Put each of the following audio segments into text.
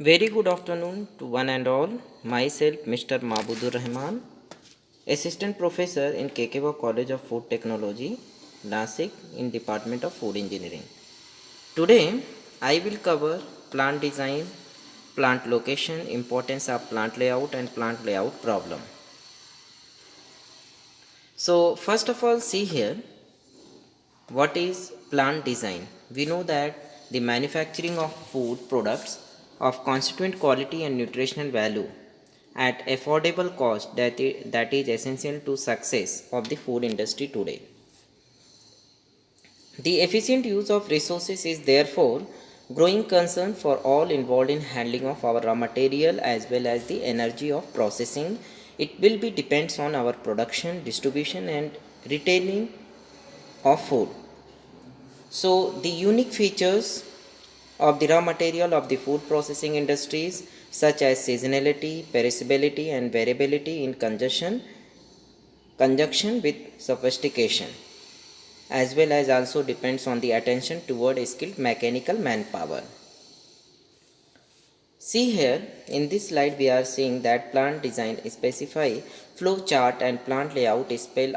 Very good afternoon to one and all. Myself, Mr. Mabudur Rahman, Assistant Professor in Kekewa College of Food Technology, Nasik, in Department of Food Engineering. Today, I will cover plant design, plant location, importance of plant layout, and plant layout problem. So, first of all, see here what is plant design. We know that the manufacturing of food products of constituent quality and nutritional value at affordable cost that is essential to success of the food industry today. The efficient use of resources is therefore growing concern for all involved in handling of our raw material as well as the energy of processing. It will be depends on our production, distribution and retailing of food. So, the unique features of the raw material of the food processing industries, such as seasonality, perishability, and variability in conjunction with sophistication, as well as also depends on the attention toward a skilled mechanical manpower. See here, in this slide we are seeing that plant design specify flow chart and plant layout spell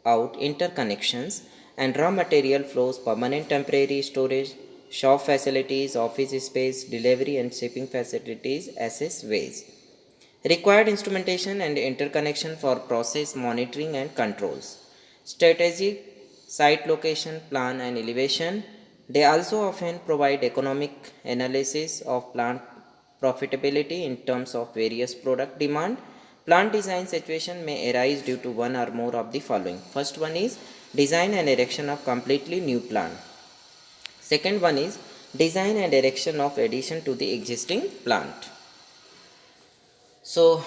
out interconnections and raw material flows, permanent temporary storage, shop facilities, office space, delivery and shipping facilities, assess ways. Required instrumentation and interconnection for process monitoring and controls. Strategic site location, plan and elevation. They also often provide economic analysis of plant profitability in terms of various product demand. Plant design situation may arise due to one or more of the following. First one is design and erection of completely new plant. Second one is design and erection of addition to the existing plant. So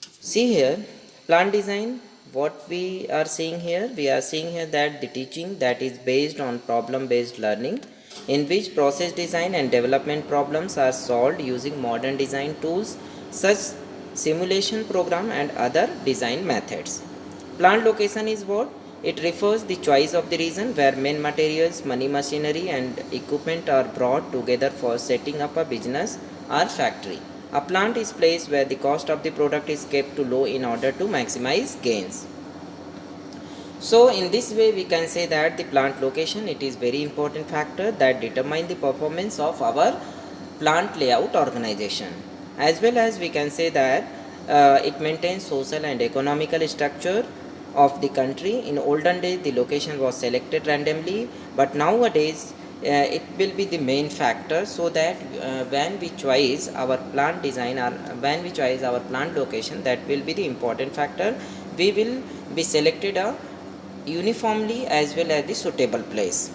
see here, plant design, what we are seeing here, we are seeing here that the teaching that is based on problem based learning, in which process design and development problems are solved using modern design tools such simulation program and other design methods. Plant location is what? It refers the choice of the region where main materials, money, machinery and equipment are brought together for setting up a business or factory. A plant is placed where the cost of the product is kept to low in order to maximize gains. So in this way we can say that the plant location, it is very important factor that determine the performance of our plant layout organization, as well as we can say that it maintains social and economical structure of the country. In olden days the location was selected randomly, but nowadays it will be the main factor, so that when we choose our plant design or when we choose our plant location, that will be the important factor. We will be selected a uniformly as well as the suitable place.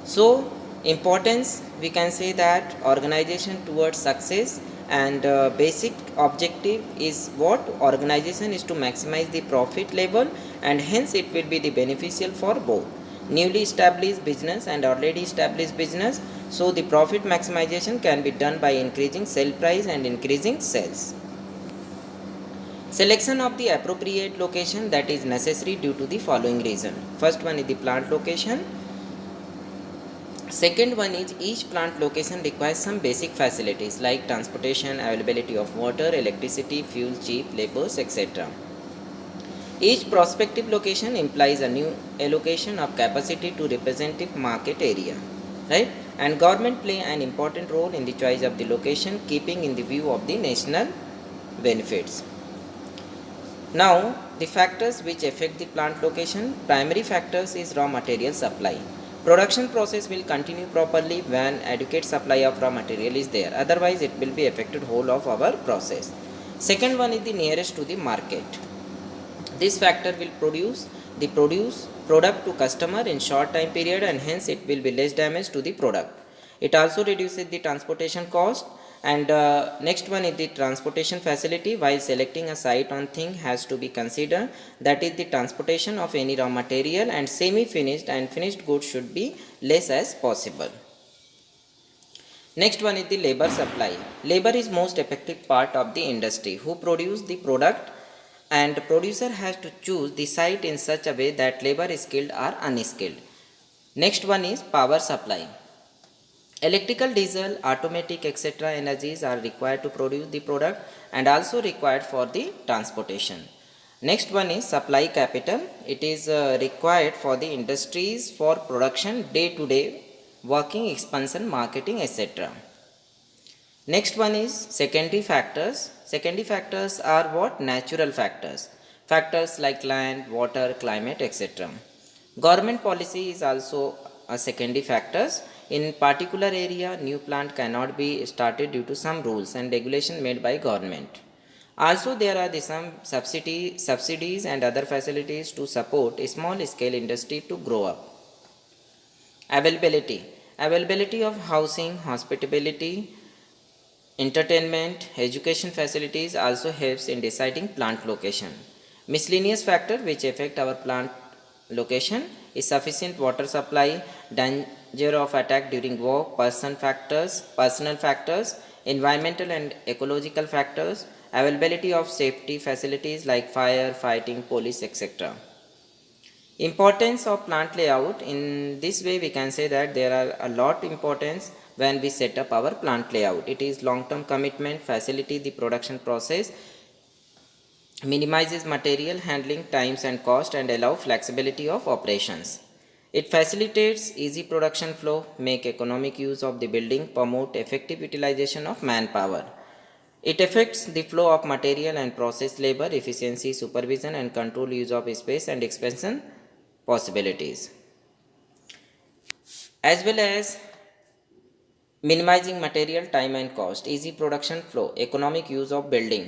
So importance, we can say that organization towards success, and basic objective is what? Organization is to maximize the profit level, and hence it will be the beneficial for both newly established business and already established business. So the profit maximization can be done by increasing sale price and increasing sales. Selection of the appropriate location, that is necessary due to the following reason. First one is the plant location. Second one is each plant location requires some basic facilities like transportation, availability of water, electricity, fuel, cheap labors, etc. Each prospective location implies a new allocation of capacity to representative market area, right? And government play an important role in the choice of the location, keeping in the view of the national benefits. Now, the factors which affect the plant location, primary factors is raw material supply. Production process will continue properly when adequate supply of raw material is there. Otherwise, it will be affected whole of our process. Second one is the nearest to the market. This factor will produce product to customer in short time period, and hence it will be less damage to the product. It also reduces the transportation cost. And next one is the transportation facility. While selecting a site on thing has to be considered, that is the transportation of any raw material, and semi finished and finished goods should be less as possible. Next one is the labor supply. Labor is most effective part of the industry who produce the product, and the producer has to choose the site in such a way that labor is skilled or unskilled. Next one is power supply. Electrical, diesel, automatic, etc. energies are required to produce the product and also required for the transportation. Next one is supply capital. It is required for the industries for production, day to day working, expansion, marketing, etc. Next one is secondary factors. Secondary factors are what? Natural factors. Factors like land, water, climate, etc. Government policy is also a secondary factors. In particular area, new plant cannot be started due to some rules and regulation made by government. Also, there are some subsidies and other facilities to support a small scale industry to grow up. Availability of housing, hospitality, entertainment, education facilities also helps in deciding plant location. Miscellaneous factor which affect our plant location is sufficient water supply, danger of attack during war, personal factors, environmental and ecological factors, availability of safety facilities like fire, fighting, police, etc. Importance of plant layout. In this way we can say that there are a lot importance when we set up our plant layout. It is long term commitment, facility the production process, minimizes material handling times and cost, and allow flexibility of operations. It facilitates easy production flow, make economic use of the building, promote effective utilization of manpower. It affects the flow of material and process labor, efficiency, supervision and control use of space and expansion possibilities, as well as minimizing material time and cost, easy production flow, economic use of building,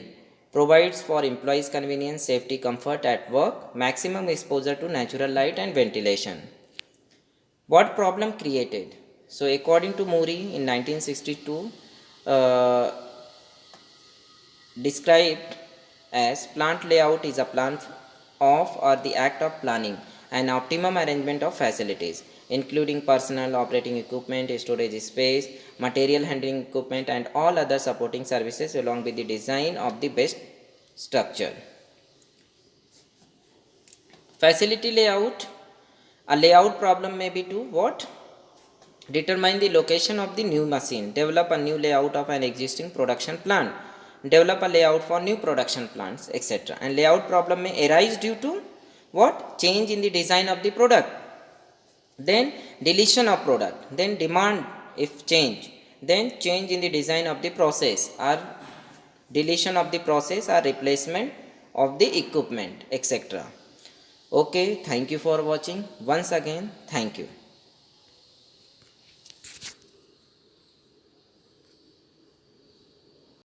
provides for employees convenience, safety, comfort at work, maximum exposure to natural light and ventilation. What problem created? So according to Muri in 1962, uh, described as plant layout is a plan of or the act of planning an optimum arrangement of facilities including personal operating equipment, storage space, material handling equipment and all other supporting services along with the design of the best structure. Facility layout. A layout problem may be to what? Determine the location of the new machine. Develop a new layout of an existing production plant. Develop a layout for new production plants, etc. And layout problem may arise due to what? Change in the design of the product. Then deletion of product. Then demand if change. Then change in the design of the process or deletion of the process or replacement of the equipment, etc. Okay, thank you for watching. Once again, thank you.